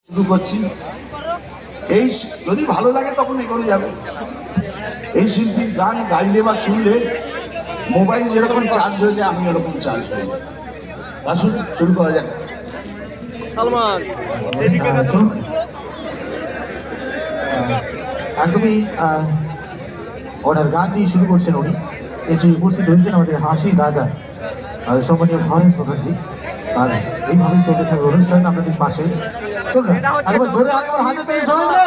শুরু করছি। এই যদি ভালো লাগে তখন এগোনো যাবে। এই শিল্পীর গান গাইলে বা শুনলে মোবাইল যেরকম চার্জ হয়ে যায়, আমি এরকম চার্জ হয়ে যাই। আসুন শুরু করা যাক। সালমান একদমই ওনার গান দিয়ে শুরু করছেন। উনি এসে উপস্থিত হয়েছেন আমাদের হাসির রাজা আর সম্মানীয় হরেশ মুখার্জি। আর এইভাবেই চলতে থাকবে অনুষ্ঠান আপনাদের পাশে। চলুন একবার জোরে আরেকবার হাতে থেকে সবাই মিলে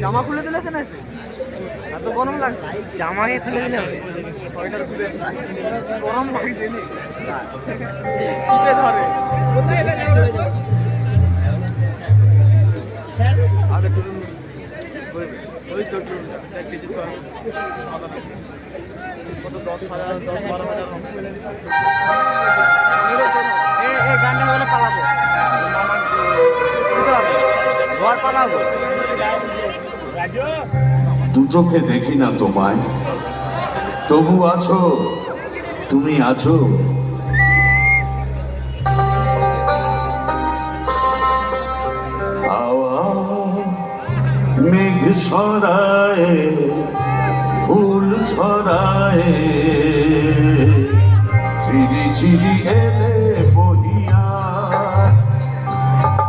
জামা খুলে দিলে না, এত গরম লাগছে, জামাকে খুলে দিলে হবে। গরম লাগছে ধরে আগে ওই তো কত 10,000 10-12,000 গানটা হলে পালাবো, ঘর পালাবো। দু চোখে দেখি না তোমায়, তবু আছো, তুমি আছো। হাওয়া মেঘ সরায়, ফুল ছড়ায়, ঝিরি ঝিরি এলে বহিয়া।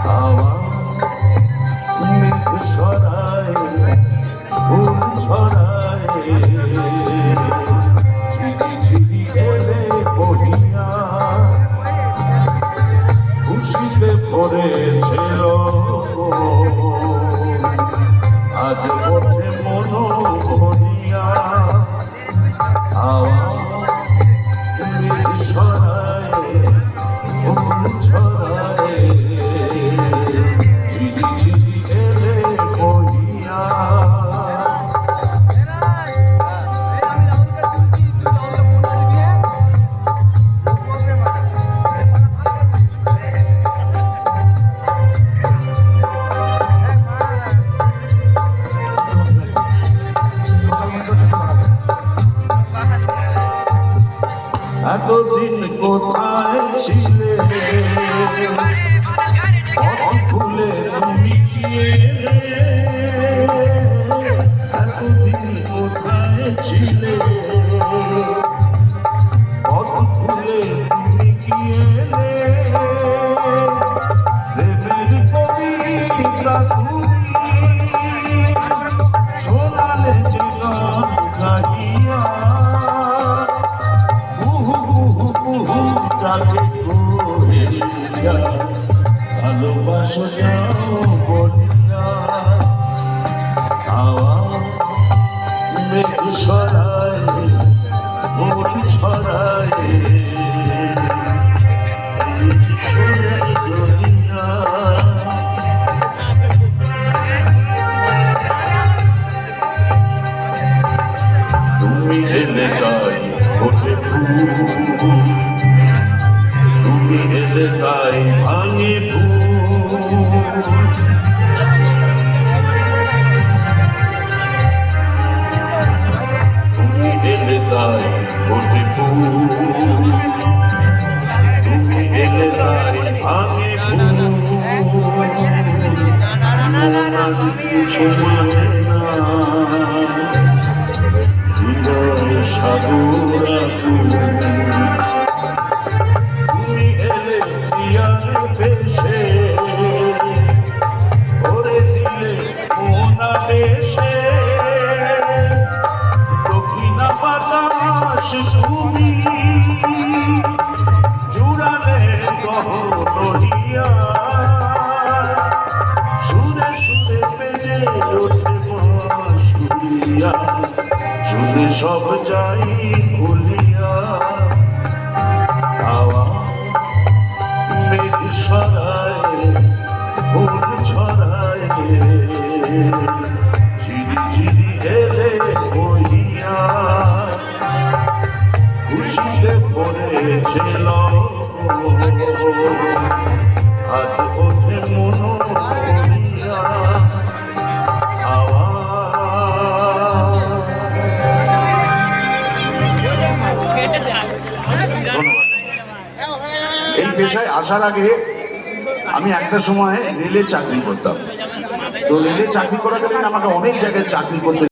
হাওয়া মেঘ সরায়, ফুল ছড়ায়, ঝিরি ঝিরি এলে বহিয়া। খুশিতে ভরেছিল আজ ওঠে মন ভরিয়া। হাওয়া মেঘ সরায়, ফুল ছড়ায়, ঝিরি ঝিরি এলে বহিয়া। এতদিন কোথায় ছিলে, ফুলে তুমি কি এলে? এতদিন কোথায় ছিলে, ফুলে তুমি কি এলে? প্রেমের কবিতা তুমি শোনালে যে গান গাহিয়া। ভালোবাসো যাও বলিয়া। হাওয়া মেঘ সরায়, ফুল ছড়ায়, তুমি এলে তাই ওঠে ফুল, তুমি এলে তাই ভাঙে ফুল। তুমি এলে তাই ওঠে ফুল, তুমি এলে তাই ভাঙে ফুল। আজ কিছু মানে না, হৃদয় সাধুরা তুমি এলে পিয়ারে ভেসে, ভরে দিলে মোনা দেশে। দক্ষিণা বাতাস তুমি জুড়ালে গহরিয়া। সুরে সুরে বেজে ওঠে বাঁশুরিয়া, সুরে সব যাই ভুলিয়া। হাওয়া মেঘ সরায়, ফুল ছড়ায়, ঝিরি ঝিরি এলে বহিয়া। খুশিতে পড়েছিল আজ ওঠে মন ভরিয়া। হাওয়া ধন্যবাদ। এই পেশায় আসার আগে আমি একটা সময় রেলে চাকরি করতাম। তো রেলে চাকরি করাকালীন আমাকে অনেক জায়গায় চাকরি করতে